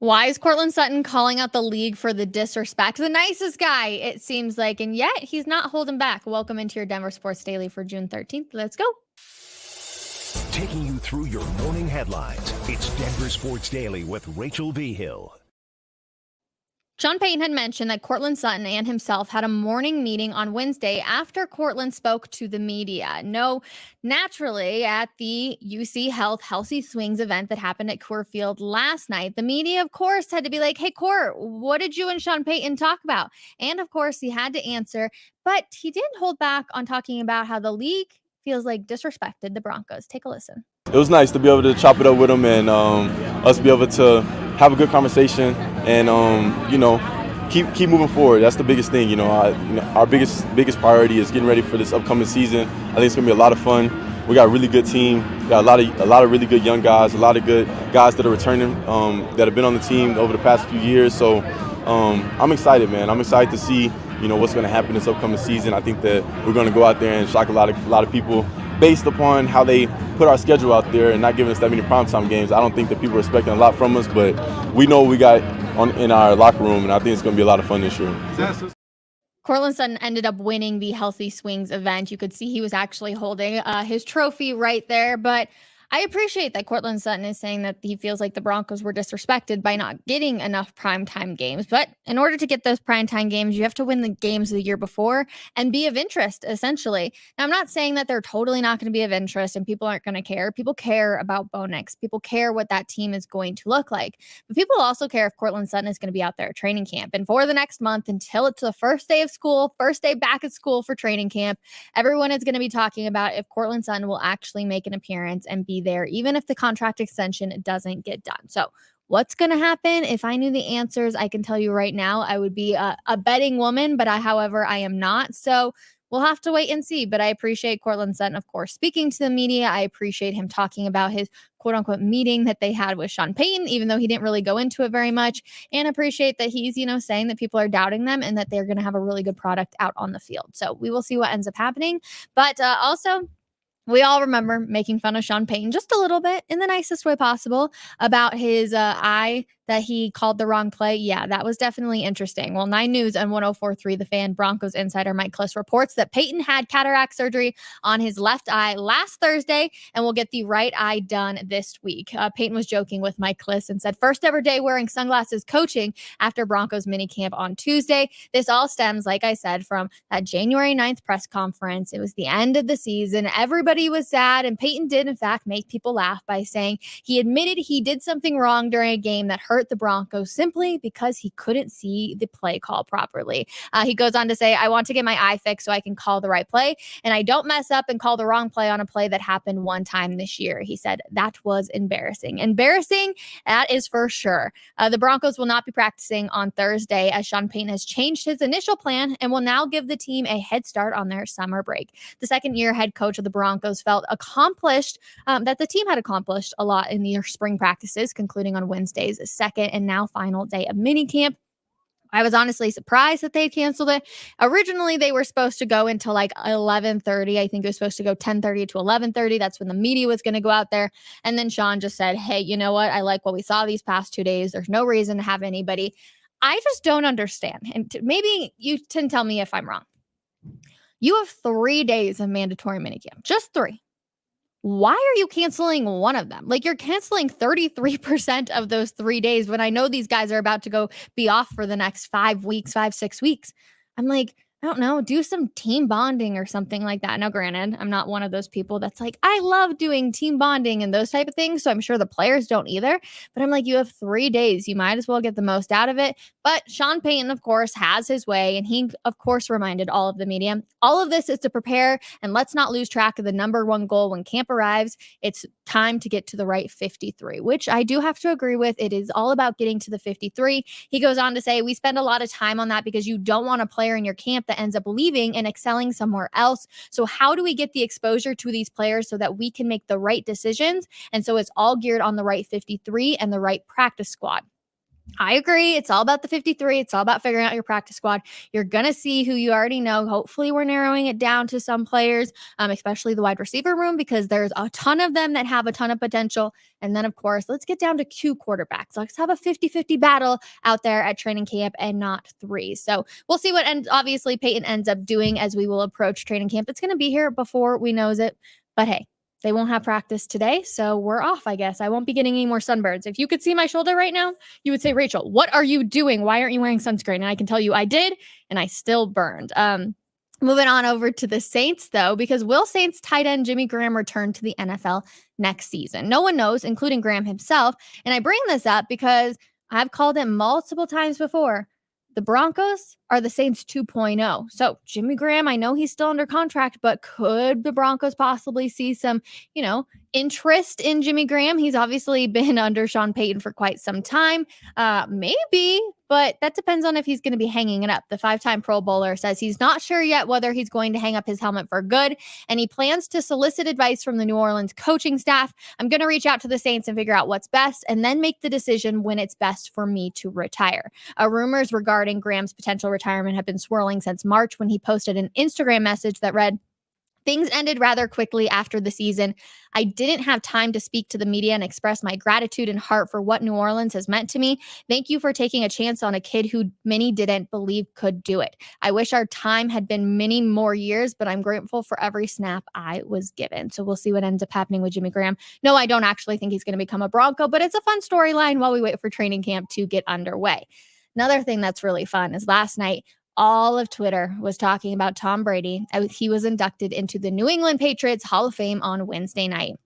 Why is Courtland Sutton calling out the league for the disrespect? The nicest guy, it seems like, and yet he's not holding back. Welcome into your Denver Sports Daily for June 13th. Let's go. Taking you through your morning headlines, it's Denver Sports Daily with Rachel Behill. Sean Payton had mentioned that Courtland Sutton and himself had a morning meeting on Wednesday after Courtland spoke to the media. No, naturally, at the UC Health Healthy Swings event that happened at Coors Field last night, the media, of course, had to be like, hey, Court, what did you and Sean Payton talk about? And of course, he had to answer, but he didn't hold back on talking about how the league feels like disrespected the Broncos. Take a listen. It was nice to be able to chop it up with him and us be able to have a good conversation and keep moving forward. That's the biggest thing. Our biggest priority is getting ready for this upcoming season. I think it's gonna be a lot of fun. We got a really good team. We got a lot of really good young guys, a lot of good guys that are returning that have been on the team over the past few years. So I'm excited, man. I'm excited to see what's going to happen this upcoming season. I think that we're going to go out there and shock a lot of people based upon how they put our schedule out there and not giving us that many primetime games. I don't think that people are expecting a lot from us, but we know what we got in our locker room, and I think it's going to be a lot of fun this year. Courtland Sutton ended up winning the Healthy Swings event. You could see he was actually holding his trophy right there, but I appreciate that Courtland Sutton is saying that he feels like the Broncos were disrespected by not getting enough primetime games. But in order to get those primetime games, you have to win the games the year before and be of interest, essentially. Now, I'm not saying that they're totally not going to be of interest and people aren't going to care. People care about Bo Nix. People care what that team is going to look like. But people also care if Courtland Sutton is going to be out there at training camp. And for the next month, until it's the first day of school, first day back at school for training camp, everyone is going to be talking about if Courtland Sutton will actually make an appearance and be there, even if the contract extension doesn't get done. So what's going to happen? If I knew the answers, I can tell you right now, I would be a betting woman, but however, I am not. So we'll have to wait and see. But I appreciate Courtland Sutton, of course, speaking to the media. I appreciate him talking about his quote unquote meeting that they had with Sean Payton, even though he didn't really go into it very much, and appreciate that he's, saying that people are doubting them and that they're going to have a really good product out on the field. So we will see what ends up happening. But also, we all remember making fun of Sean Payton just a little bit in the nicest way possible about his eye that he called the wrong play. Yeah, that was definitely interesting. Well, 9 News and 104.3 The Fan Broncos insider Mike Kliss reports that Payton had cataract surgery on his left eye last Thursday and will get the right eye done this week. Payton was joking with Mike Kliss and said, first ever day wearing sunglasses coaching after Broncos minicamp on Tuesday. This all stems, like I said, from that January 9th press conference. It was the end of the season. Everybody was sad, and Payton did, in fact, make people laugh by saying he admitted he did something wrong during a game that hurt the Broncos simply because he couldn't see the play call properly. He goes on to say, I want to get my eye fixed so I can call the right play, and I don't mess up and call the wrong play on a play that happened one time this year. He said, that was embarrassing. Embarrassing, that is for sure. The Broncos will not be practicing on Thursday as Sean Payton has changed his initial plan and will now give the team a head start on their summer break. The second-year head coach of the Broncos felt accomplished, that the team had accomplished a lot in their spring practices, concluding on Wednesday's second and now final day of minicamp. I was honestly surprised that they canceled it. Originally, they were supposed to go until like 11:30. I think it was supposed to go 10:30 to 11:30. That's when the media was going to go out there. And then Sean just said, hey, you know what? I like what we saw these past 2 days. There's no reason to have anybody. I just don't understand. And maybe you can tell me if I'm wrong. You have 3 days of mandatory minicamp, just 3. Why are you canceling one of them? Like, you're canceling 33% of those 3 days when I know these guys are about to go be off for the next 5 weeks, 6 weeks. I'm like, I don't know, do some team bonding or something like that. Now, granted, I'm not one of those people that's like, I love doing team bonding and those type of things. So I'm sure the players don't either. But I'm like, you have 3 days. You might as well get the most out of it. But Sean Payton, of course, has his way. And he, of course, reminded all of the media, all of this is to prepare. And let's not lose track of the number one goal when camp arrives. It's time to get to the right 53, which I do have to agree with. It is all about getting to the 53. He goes on to say, we spend a lot of time on that because you don't want a player in your camp that ends up leaving and excelling somewhere else. So how do we get the exposure to these players so that we can make the right decisions? And so it's all geared on the right 53 and the right practice squad. I agree. It's all about the 53. It's all about figuring out your practice squad. You're going to see who you already know. Hopefully, we're narrowing it down to some players, especially the wide receiver room, because there's a ton of them that have a ton of potential. And then, of course, let's get down to 2 quarterbacks. Let's have a 50-50 battle out there at training camp and not 3. So we'll see what obviously Payton ends up doing as we will approach training camp. It's going to be here before we knows it. But hey, they won't have practice today, so we're off, I guess. I won't be getting any more sunburns. If you could see my shoulder right now, you would say, Rachel, what are you doing? Why aren't you wearing sunscreen? And I can tell you I did, and I still burned. Moving on over to the Saints, though, because will Saints tight end Jimmy Graham return to the NFL next season? No one knows, including Graham himself. And I bring this up because I've called it multiple times before. The Broncos are the Saints 2.0. So Jimmy Graham, I know he's still under contract, but could the Broncos possibly see some, interest in Jimmy Graham? He's obviously been under Sean Payton for quite some time. Maybe, but that depends on if he's going to be hanging it up. The 5-time Pro Bowler says he's not sure yet whether he's going to hang up his helmet for good, and he plans to solicit advice from the New Orleans coaching staff. I'm going to reach out to the Saints and figure out what's best, and then make the decision when it's best for me to retire. Rumors regarding Graham's potential retirement have been swirling since March, when he posted an Instagram message that read, "Things ended rather quickly after the season. I didn't have time to speak to the media and express my gratitude and heart for what New Orleans has meant to me. Thank you for taking a chance on a kid who many didn't believe could do it. I wish our time had been many more years, but I'm grateful for every snap I was given." So we'll see what ends up happening with Jimmy Graham. No, I don't actually think he's going to become a Bronco, but it's a fun storyline while we wait for training camp to get underway. Another thing that's really fun is last night, all of Twitter was talking about Tom Brady. He was inducted into the New England Patriots Hall of Fame on Wednesday night.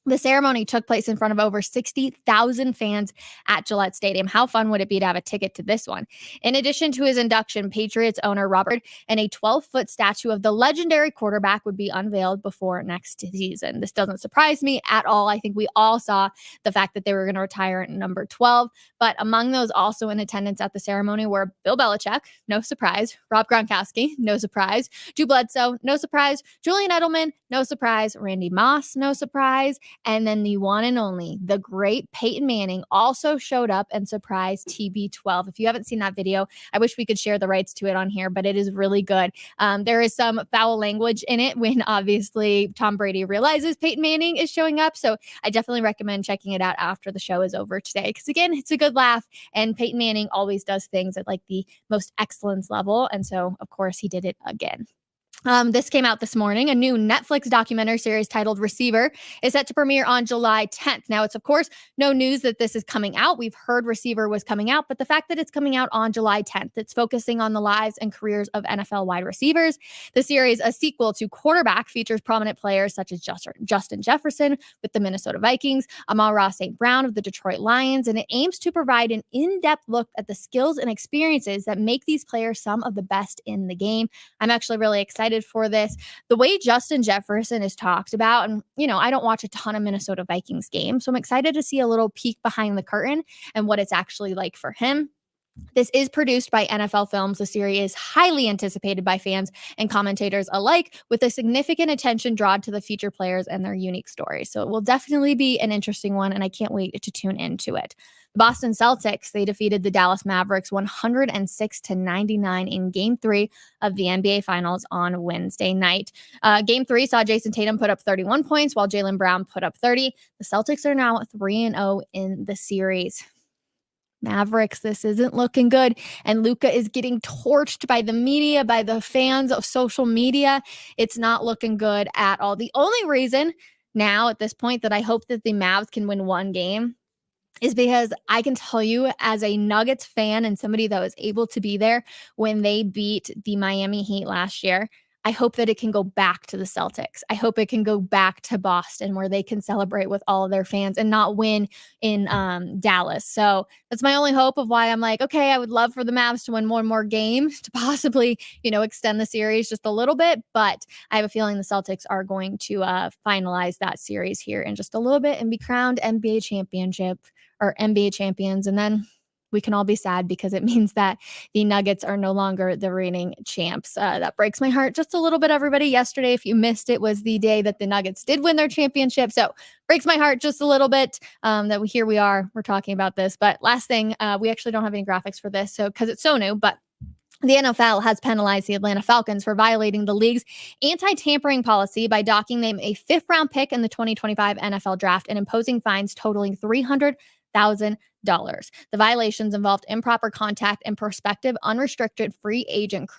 The ceremony took place in front of over 60,000 fans at Gillette Stadium. How fun would it be to have a ticket to this one? In addition to his induction, Patriots owner Robert and a 12-foot statue of the legendary quarterback would be unveiled before next season. This doesn't surprise me at all. I think we all saw the fact that they were going to retire at number 12. But among those also in attendance at the ceremony were Bill Belichick, no surprise, Rob Gronkowski, no surprise, Drew Bledsoe, no surprise, Julian Edelman, no surprise, Randy Moss, no surprise, and then the one and only, the great Peyton Manning also showed up and surprised TB12. If you haven't seen that video, I wish we could share the rights to it on here, but it is really good. There is some foul language in it when obviously Tom Brady realizes Peyton Manning is showing up. So I definitely recommend checking it out after the show is over today. Because again, it's a good laugh, and Peyton Manning always does things at like the most excellence level. And so, of course, he did it again. This came out this morning. A new Netflix documentary series titled Receiver is set to premiere on July 10th. Now, it's, of course, no news that this is coming out. We've heard Receiver was coming out, but the fact that it's coming out on July 10th, it's focusing on the lives and careers of NFL wide receivers. The series, a sequel to Quarterback, features prominent players such as Justin Jefferson with the Minnesota Vikings, Amon-Ra St. Brown of the Detroit Lions, and it aims to provide an in-depth look at the skills and experiences that make these players some of the best in the game. I'm actually really excited for this. The way Justin Jefferson is talked about, and I don't watch a ton of Minnesota Vikings games, so I'm excited to see a little peek behind the curtain and what it's actually like for him. This is produced by NFL Films. The series is highly anticipated by fans and commentators alike, with a significant attention drawn to the feature players and their unique stories. So it will definitely be an interesting one, and I can't wait to tune into it. The Boston Celtics, they defeated the Dallas Mavericks 106-99 in Game 3 of the NBA Finals on Wednesday night. Game 3 saw Jason Tatum put up 31 points, while Jaylen Brown put up 30. The Celtics are now 3-0 in the series. Mavericks, this isn't looking good. And Luka is getting torched by the media, by the fans of social media. It's not looking good at all. The only reason now at this point that I hope that the Mavs can win one game is because I can tell you, as a Nuggets fan and somebody that was able to be there when they beat the Miami Heat last year, I hope that it can go back to the Celtics. I hope it can go back to Boston, where they can celebrate with all of their fans and not win in Dallas. So that's my only hope of why I'm like, okay, I would love for the Mavs to win one more game to possibly, extend the series just a little bit. But I have a feeling the Celtics are going to finalize that series here in just a little bit and be crowned NBA championship or NBA champions. And then we can all be sad because it means that the Nuggets are no longer the reigning champs. That breaks my heart just a little bit, everybody. Yesterday, if you missed it, was the day that the Nuggets did win their championship. So breaks my heart just a little bit that here we are, we're talking about this. But last thing, we actually don't have any graphics for this, so because it's so new, but the NFL has penalized the Atlanta Falcons for violating the league's anti-tampering policy by docking them a 5th-round pick in the 2025 NFL draft and imposing fines totaling $300,000. The violations involved improper contact and prospective unrestricted free agent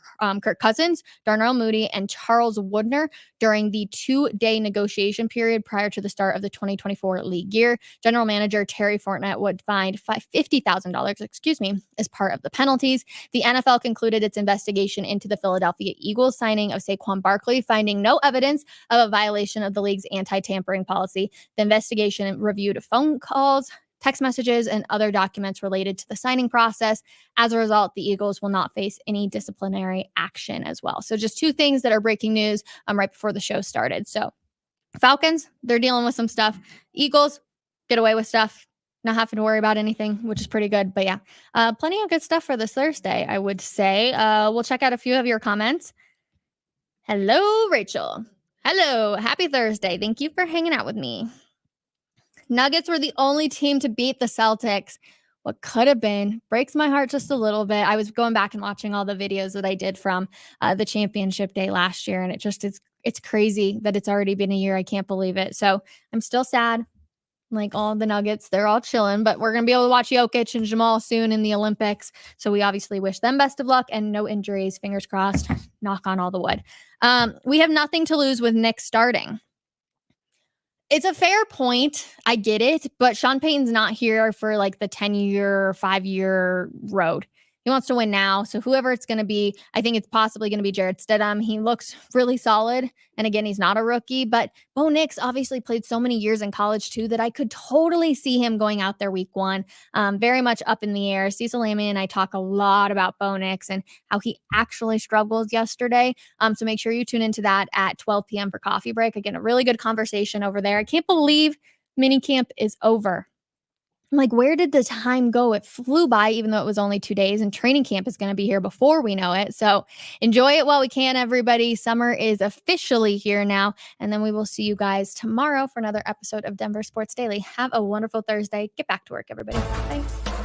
Kirk Cousins, Darnell Mooney, and Charles Woodner during the 2-day negotiation period prior to the start of the 2024 league year. General Manager Terry Fortnett would find $50,000, as part of the penalties. The NFL concluded its investigation into the Philadelphia Eagles signing of Saquon Barkley, finding no evidence of a violation of the league's anti-tampering policy. The investigation reviewed phone calls, text messages, and other documents related to the signing process. As a result, the Eagles will not face any disciplinary action as well. So just 2 things that are breaking news right before the show started. So Falcons, they're dealing with some stuff. Eagles, get away with stuff. Not having to worry about anything, which is pretty good. But yeah, plenty of good stuff for this Thursday, I would say. We'll check out a few of your comments. Hello, Rachel. Hello. Happy Thursday. Thank you for hanging out with me. Nuggets were the only team to beat the Celtics. What could have been breaks my heart just a little bit. I was going back and watching all the videos that I did from the championship day last year, and it's crazy that it's already been a year. I can't believe it. So I'm still sad. Like all the Nuggets, they're all chilling, but we're going to be able to watch Jokic and Jamal soon in the Olympics. So we obviously wish them best of luck and no injuries. Fingers crossed. Knock on all the wood. We have nothing to lose with Nick starting. It's a fair point. I get it. But Sean Payton's not here for like the 10-year, 5-year road. He wants to win now. So whoever it's going to be, I think it's possibly going to be Jared Stidham. He looks really solid. And again, he's not a rookie. But Bo Nix obviously played so many years in college too that I could totally see him going out there week 1. Very much up in the air. Cecil Lammy and I talk a lot about Bo Nix and how he actually struggled yesterday. So make sure you tune into that at 12 p.m. for coffee break. Again, a really good conversation over there. I can't believe minicamp is over. I'm like, where did the time go? It flew by, even though it was only 2 days, and training camp is going to be here before we know it. So enjoy it while we can, everybody. Summer is officially here now. And then we will see you guys tomorrow for another episode of Denver Sports Daily. Have a wonderful Thursday. Get back to work, everybody. Bye.